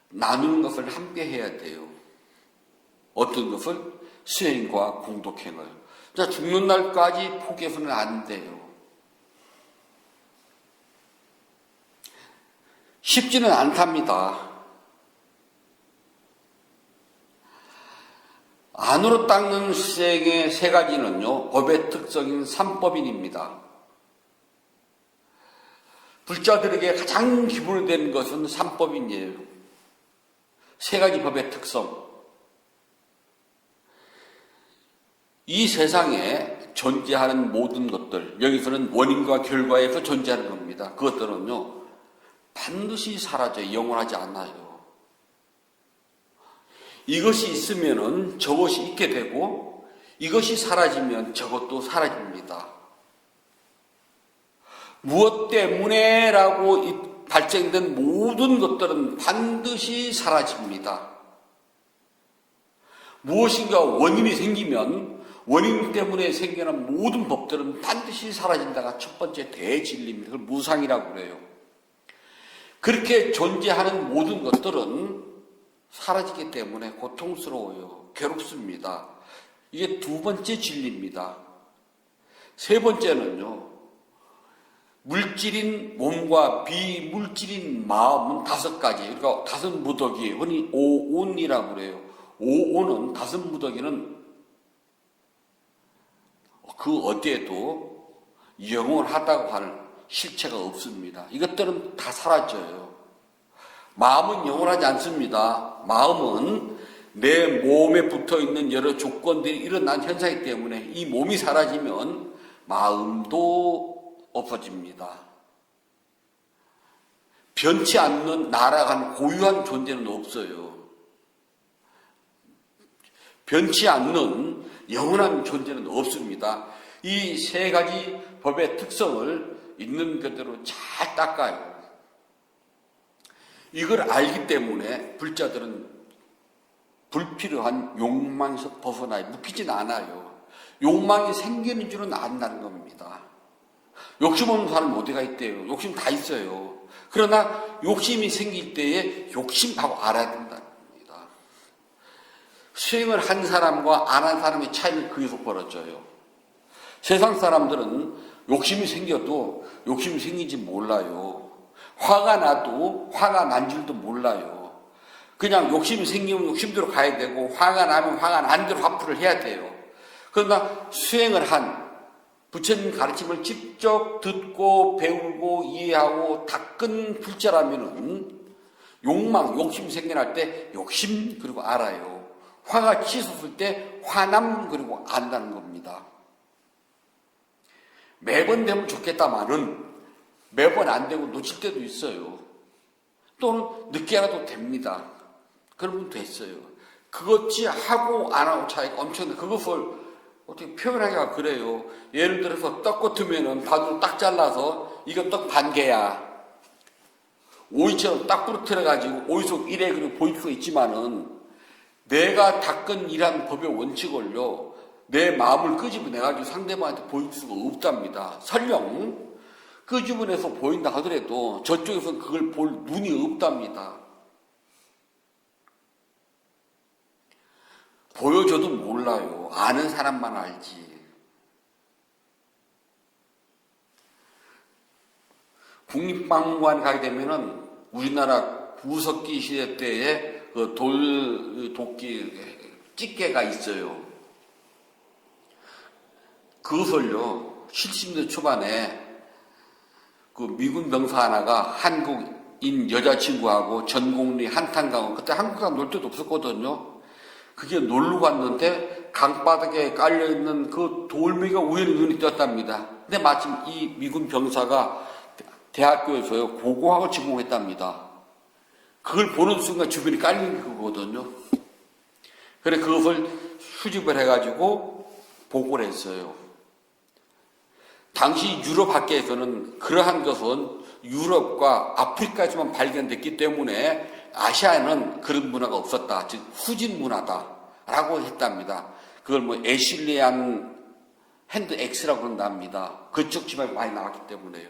나누는 것을 함께 해야 돼요. 어떤 것을? 수행과 공덕행을. 자, 죽는 날까지 포기해서는 안 돼요. 쉽지는 않답니다. 안으로 닦는 수행의 세 가지는요, 법의 특성인 삼법인입니다. 불자들에게 가장 기본이 되는 것은 삼법인이에요. 세 가지 법의 특성. 이 세상에 존재하는 모든 것들, 여기서는 원인과 결과에서 존재하는 겁니다. 그것들은요, 반드시 사라져요. 영원하지 않아요. 이것이 있으면은 저것이 있게 되고, 이것이 사라지면 저것도 사라집니다. 무엇 때문에라고 발생된 모든 것들은 반드시 사라집니다. 무엇인가 원인이 생기면 원인 때문에 생기는 모든 법들은 반드시 사라진다가 첫 번째 대진리입니다. 그걸 무상이라고 그래요. 그렇게 존재하는 모든 것들은 사라지기 때문에 고통스러워요. 괴롭습니다. 이게 두 번째 진리입니다. 세 번째는요, 물질인 몸과 비물질인 마음은 다섯 가지, 그러니까 다섯 무더기, 흔히 오온이라고 그래요. 오온은, 다섯 무더기는 그 어디에도 영원하다고 하는 실체가 없습니다. 이것들은 다 사라져요. 마음은 영원하지 않습니다. 마음은 내 몸에 붙어 있는 여러 조건들이 일어난 현상이기 때문에 이 몸이 사라지면 마음도 없어집니다. 변치 않는 나라간 고유한 존재는 없어요. 변치 않는 영원한 존재는 없습니다. 이 세 가지 법의 특성을 있는 그대로 잘 닦아요. 이걸 알기 때문에 불자들은 불필요한 욕망에서 벗어나요. 묶이진 않아요. 욕망이 생기는 줄은 안다는 겁니다. 욕심 없는 사람은 어디가 있대요? 욕심 다 있어요. 그러나 욕심이 생길 때에 욕심하고 알아야 된다는 겁니다. 수행을 한 사람과 안 한 사람의 차이는 거기서 벌어져요. 세상 사람들은 욕심이 생겨도 욕심이 생긴지 몰라요. 화가 나도 화가 난 줄도 몰라요. 그냥 욕심이 생기면 욕심대로 가야 되고 화가 나면 화가 난 대로 화풀이를 해야 돼요. 그러나 수행을 한 부처님 가르침을 직접 듣고 배우고 이해하고 닦은 불자라면은 욕심 생겨날 때 욕심 그리고 알아요. 화가 치솟을 때 화남 그리고 안다는 겁니다. 매번 되면 좋겠다마는 매번 안 되고 놓칠 때도 있어요. 또는 늦게라도 됩니다. 그러면 됐어요. 그것이 하고 안 하고 차이가 엄청나요. 그것을 어떻게 표현하기가 그래요. 예를 들어서 떡 같으면은 반으로 딱 잘라서 이거 떡 반 개야. 오이처럼 딱 부러뜨려가지고 오이 속 일에 그리고 보일 수가 있지만은 내가 닦은 일한 법의 원칙을요, 내 마음을 끄집어내가지고 상대방한테 보일 수가 없답니다. 설령 끄집어내서 보인다 하더라도 저쪽에서는 그걸 볼 눈이 없답니다. 보여줘도 몰라요. 아는 사람만 알지. 국립박물관 가게 되면은 우리나라 구석기 시대 때에 그 도끼 집게가 있어요. 그것을요, 70년대 초반에 그 미군 병사 하나가 한국 여자친구하고 전곡리 한탄강, 그때 한국 사람 놀 데도 없었거든요. 그게 놀러 갔는데 강바닥에 깔려있는 그 돌멩이가 우연히 눈이 띄었답니다. 근데 마침 이 미군 병사가 대학교에서요 고고학을 전공했답니다. 그걸 보는 순간 주변에 깔린 거거든요. 그래 그것을 수집을 해가지고 보고를 했어요. 당시 유럽 학계에서는 그러한 것은 유럽과 아프리카에서만 발견됐기 때문에 아시아에는 그런 문화가 없었다. 즉 후진 문화다라고 했답니다. 그걸 뭐 애슐리안 핸드 X라고 그런답니다. 그쪽 집안에 많이 나왔기 때문에요.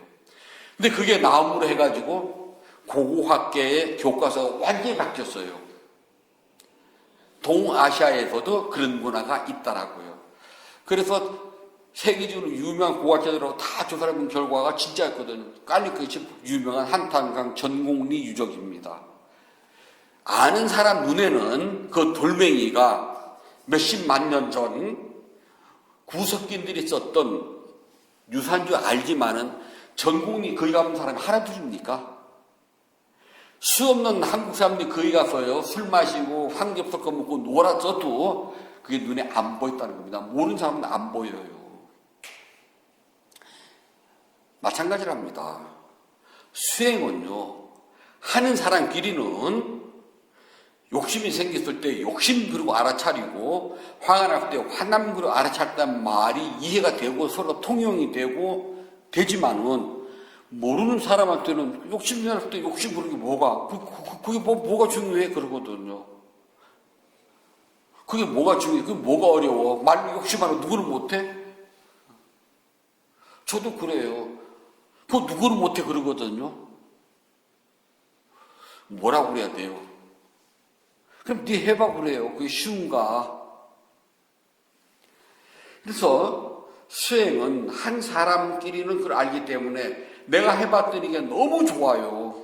근데 그게 나옴으로 해가지고 고고학계의 교과서가 완전히 바뀌었어요. 동아시아에서도 그런 문화가 있다라고요. 그래서 세계적으로 유명한 고고학자들하고 다 조사해본 결과가 진짜였거든요. 깔린 것이 유명한 한탄강 전곡리 유적입니다. 아는 사람 눈에는 그 돌멩이가 몇십만 년 전 구석기인들이 썼던 유산줄 알지만은 전곡리 거기 가본 사람이 하나도 줍니까? 수 없는 한국 사람들이 거기 가서요 술 마시고 황겹 섞어 먹고 놀았어도 그게 눈에 안 보였다는 겁니다. 모르는 사람은 안 보여요. 마찬가지랍니다. 수행은요 하는 사람끼리는 욕심이 생겼을 때 욕심 그리고 알아차리고 화가 날 때 화남 그리고 알아차렸다는 말이 이해가 되고 서로가 통용이 되고 되지만은 모르는 사람한테는 욕심 날 때 욕심 부르는 게 뭐가 그게 뭐가 중요해 그러거든요. 그게 뭐가 중요해? 그게 뭐가 어려워? 말 욕심하러 누구를 못해? 저도 그래요. 그거 누구를 못해 그러거든요. 뭐라고 그래야 돼요? 그럼 네 해봐 그래요. 그게 쉬운가? 그래서 수행은 한 사람끼리는 그걸 알기 때문에 내가 해봤더니 이게 너무 좋아요.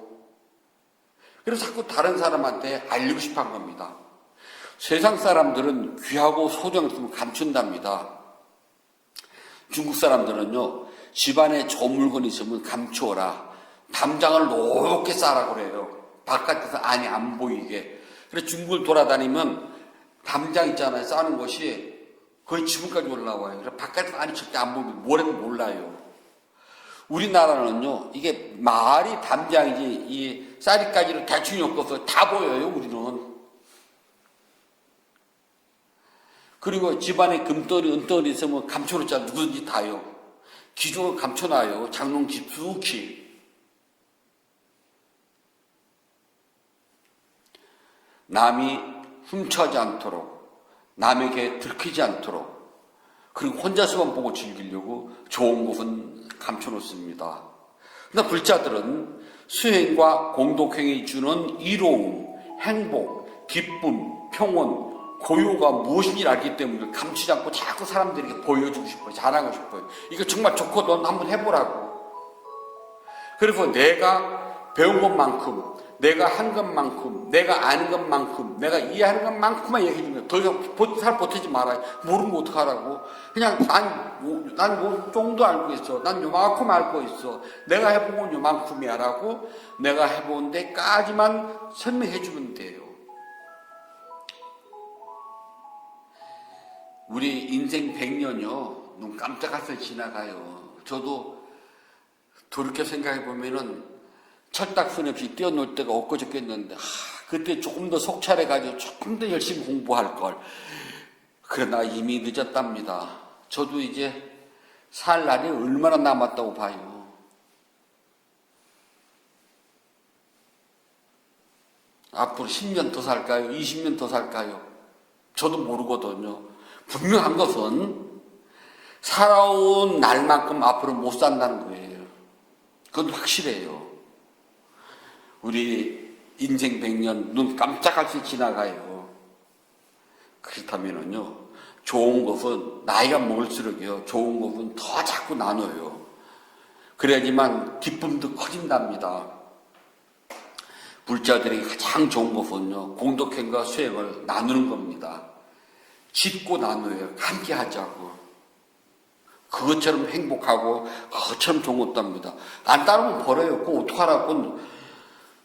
그래서 자꾸 다른 사람한테 알리고 싶어 한 겁니다. 세상 사람들은 귀하고 소중한 것을 감춘답니다. 중국 사람들은요, 집안에 좋은 물건이 있으면 감추어라. 담장을 높게 쌓으라 그래요. 바깥에서 안이 안 보이게. 그래서 중국을 돌아다니면 담장 있잖아요. 쌓는 것이 거의 지붕까지 올라와요. 그래서 바깥에서 안이 절대 안 보이면 뭐라도 몰라요. 우리나라는요, 이게 말이 담장이지, 이 쌀이까지를 대충 엮어서 다 보여요, 우리는. 그리고 집안에 금덩어리, 은덩어리 있으면 감춰놓자 누구든지 다요. 기종을 감춰놔요. 장롱 깊숙이. 남이 훔쳐하지 않도록, 남에게 들키지 않도록, 그리고 혼자서만 보고 즐기려고 좋은 곳은 감춰놓습니다. 그러나 불자들은 수행과 공덕행이 주는 이로움, 행복, 기쁨, 평온, 고요가 무엇인지 알기 때문에 감추지 않고 자꾸 사람들에게 보여주고 싶어요. 자랑하고 싶어요. 이거 정말 좋거든. 한번 해보라고. 그래서 내가 배운 것만큼, 내가 한 것만큼, 내가 아는 것만큼, 내가 이해하는 것만큼만 얘기해 주면 더 이상 살 보태지 말아요. 모르면 어떡하라고. 그냥 난 요 정도 알고 있어. 난 요만큼 알고 있어. 내가 해본 건 요만큼이야 라고 내가 해본 데까지만 설명해 주면 돼요. 우리 인생 100년이요. 눈 깜짝할 새 지나가요. 저도 돌이켜 생각해 보면은 철딱선 없이 뛰어놀 때가 엊그저께였는데 그때 조금 더 속찰해가지고 조금 더 열심히 공부할 걸. 그러나 이미 늦었답니다. 저도 이제 살 날이 얼마나 남았다고 봐요. 앞으로 10년 더 살까요? 20년 더 살까요? 저도 모르거든요. 분명한 것은 살아온 날만큼 앞으로 못 산다는 거예요. 그건 확실해요. 우리 인생 100년 눈 깜짝할 수 지나가요. 그렇다면은요, 좋은 것은 나이가 먹을수록요, 좋은 것은 더 자꾸 나눠요. 그래야지만 기쁨도 커진답니다. 불자들이 가장 좋은 것은요, 공덕행과 수행을 나누는 겁니다. 짓고 나눠요. 함께 하자고. 그것처럼 행복하고 그것처럼 좋은 것도 합니다. 안 따르면 버려요. 그거 어떡하라고.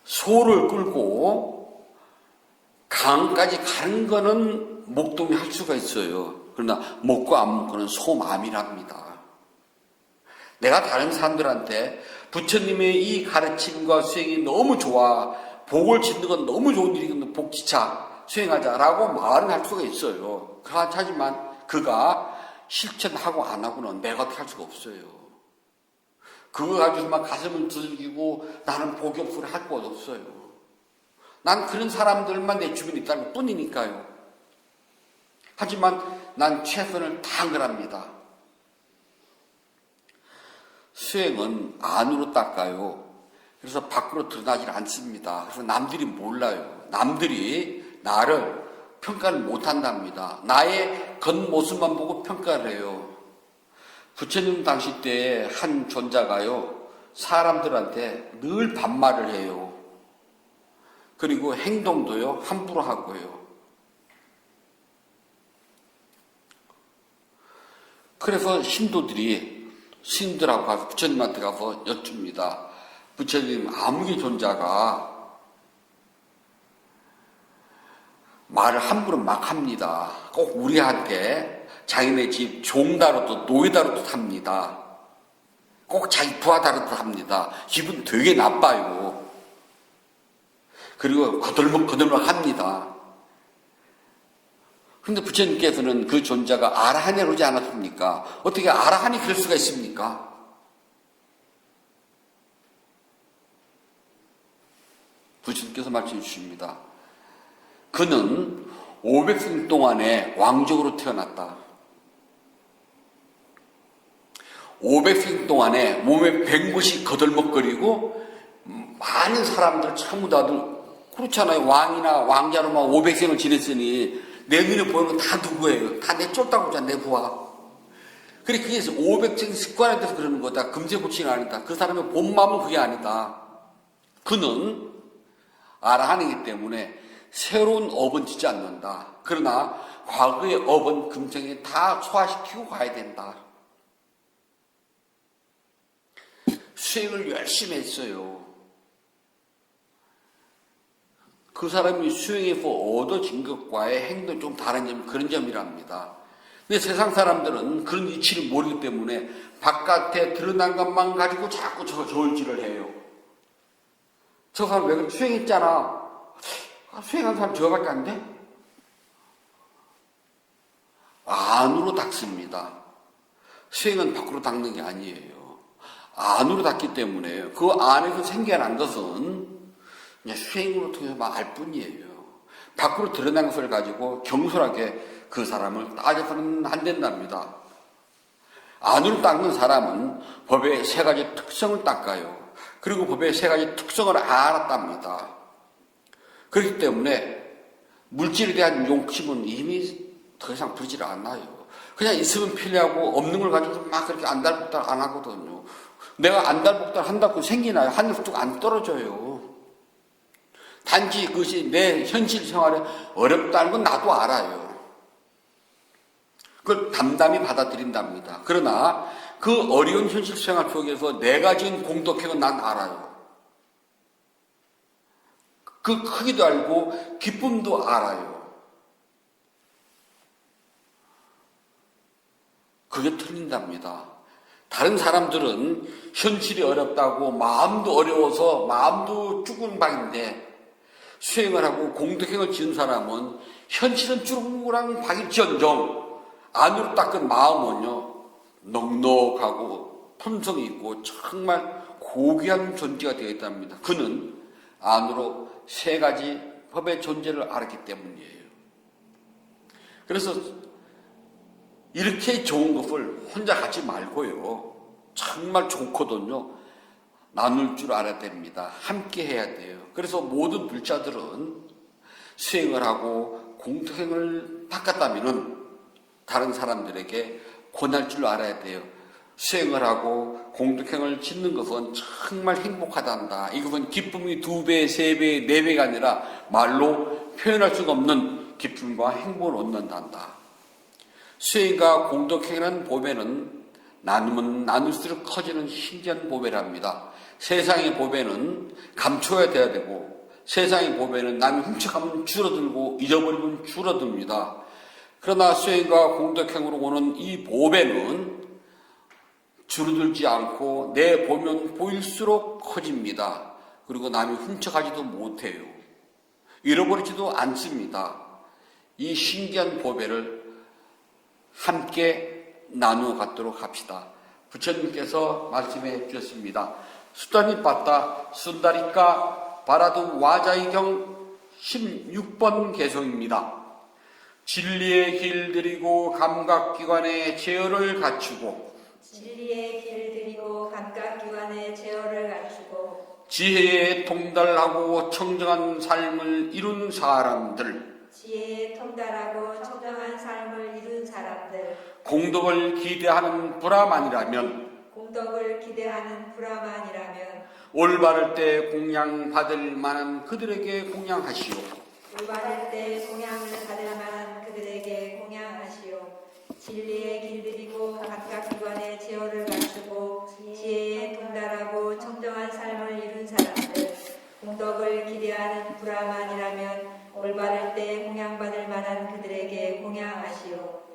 소를 끌고 강까지 가는 거는 목동이 할 수가 있어요. 그러나 먹고 안 먹고는 소 마음이랍니다. 내가 다른 사람들한테 부처님의 이 가르침과 수행이 너무 좋아, 복을 짓는 건 너무 좋은 일이거든, 복지차 수행하자라고 말은 할 수가 있어요. 하지만 그가 실천하고 안 하고는 내가 어떻게 할 수가 없어요. 그거 가지고만 가슴을 두들기고 나는 복이 없으려 할 것 없어요. 난 그런 사람들만 내 주변에 있다는 것 뿐이니까요. 하지만 난 최선을 다한 거랍니다. 수행은 안으로 닦아요. 그래서 밖으로 드러나질 않습니다. 그래서 남들이 몰라요. 남들이 나를 평가를 못한답니다. 나의 겉모습만 보고 평가를 해요. 부처님 당시 때에 한 존자가요, 사람들한테 늘 반말을 해요. 그리고 행동도요, 함부로 하고요. 그래서 신도들이 스님들하고 가서 부처님한테 가서 여쭙니다. 부처님, 아무개 존자가 말을 함부로 막 합니다. 꼭 우리한테 자기네 집 종다루도 노예다루도 합니다. 꼭 자기 부하다루도 합니다. 기분 되게 나빠요. 그리고 거들먹 합니다. 그런데 부처님께서는 그 존자가 아라한에 오지 않았습니까? 어떻게 아라한이 그럴 수가 있습니까? 부처님께서 말씀해 주십니다. 그는 500생 동안에 왕족으로 태어났다. 500생 동안에 몸에 100곳이 거들먹거리고 많은 사람들 전부 다들 그렇잖아요. 왕이나 왕자로만 500생을 지냈으니 내 눈에 보이는 건 다 누구예요? 다 내 쫓다고 하잖아, 내 부하. 그게 500생 습관에 대해서 그러는 거다. 금세고치가 아니다. 그 사람의 본 마음은 그게 아니다. 그는 아라한이기 때문에 새로운 업은 짓지 않는다. 그러나 과거의 업은 금생에 다 소화시키고 가야 된다. 수행을 열심히 했어요. 그 사람이 수행해서 얻어진 것과의 행동이 좀 다른 점이 그런 점이랍니다. 근데 세상 사람들은 그런 이치를 모르기 때문에 바깥에 드러난 것만 가지고 자꾸 저울질을 해요. 저 사람 왜 그래? 수행했잖아. 수행한 사람 저거밖에 안 돼? 안으로 닦습니다. 수행은 밖으로 닦는 게 아니에요. 안으로 닦기 때문에 그 안에서 생겨난 것은 그냥 수행으로 통해서 알 뿐이에요. 밖으로 드러난 것을 가지고 경솔하게 그 사람을 따져서는 안 된답니다. 안으로 닦는 사람은 법의 세 가지 특성을 닦아요. 그리고 법의 세 가지 특성을 알았답니다. 그렇기 때문에 물질에 대한 욕심은 이미 더 이상 부리질 않아요. 그냥 있으면 편리하고 없는 걸 가지고 막 그렇게 안달복달 안 하거든요. 내가 안달복달 한다고 생기나요? 하늘에서 뚝 안 떨어져요. 단지 그것이 내 현실 생활에 어렵다는 건 나도 알아요. 그걸 담담히 받아들인답니다. 그러나 그 어려운 현실 생활 속에서 내가 지은 공덕행은 난 알아요. 그 크기도 알고 기쁨도 알아요. 그게 틀린답니다. 다른 사람들은 현실이 어렵다고 마음도 어려워서 마음도 죽은 방인데 수행을 하고 공덕행을 지은 사람은 현실은 쭈르르한 방일지언정 안으로 닦은 마음은요 넉넉하고 품성이 있고 정말 고귀한 존재가 되어 있답니다. 그는 안으로 세 가지 법의 존재를 알았기 때문이에요. 그래서 이렇게 좋은 것을 혼자 갖지 말고요. 정말 좋거든요. 나눌 줄 알아야 됩니다. 함께 해야 돼요. 그래서 모든 불자들은 수행을 하고 공덕행을 닦았다면 다른 사람들에게 권할 줄 알아야 돼요. 수행을 하고 공덕행을 짓는 것은 정말 행복하단다. 이것은 기쁨이 2배, 3배, 4배가 아니라 말로 표현할 수가 없는 기쁨과 행복을 얻는단다. 수행과 공덕행은 보면은 나누면 나눌수록 커지는 신기한 보배랍니다. 세상의 보배는 감춰야 돼야 되고 세상의 보배는 남이 훔쳐가면 줄어들고 잊어버리면 줄어듭니다. 그러나 수행과 공덕행으로 오는 이 보배는 줄어들지 않고 내 보면 보일수록 커집니다. 그리고 남이 훔쳐가지도 못해요. 잃어버리지도 않습니다. 이 신기한 보배를 함께 나누어 갖도록 합시다. 부처님께서 말씀해 주셨습니다. 수다니 빠따 순다리까 바라두 와자이경 16번 개송입니다. 진리의 길 들이고 감각기관의 제어를 갖추고 진리의 길 들이고 감각기관의 제어를 갖추고 지혜에 통달하고 청정한 삶을 이룬 사람들, 지혜에 통달하고 청정한 삶을 이룬 사람들, 공덕을 기대하는 브라만이라면 공덕을 기대하는 브라만이라면 올바를 때 공양받을 만한 그들에게 공양하시오. 올바를 때 공양을 받을 만한 그들에게 공양하시오. 진리의 길 들이고 각각기관의 제어를 갖추고 지혜에 통달하고 청정한 삶을 이룬 사람들, 공덕을 기대하는 브라만이라면 올바를 때 공양받을 만한 그들에게 공양하시오.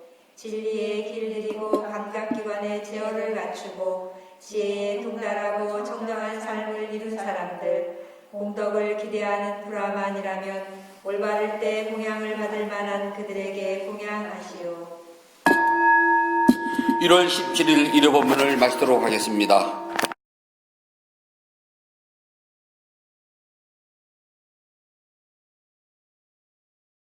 진리의 길 들이고 감각기관의 제어를 갖추고 지혜에 통달하고 청정한 삶을 이룬 사람들, 공덕을 기대하는 브라만이라면 올바를 때 공양을 받을 만한 그들에게 공양하시오. 1월 17일 일요법문을 마치도록 하겠습니다.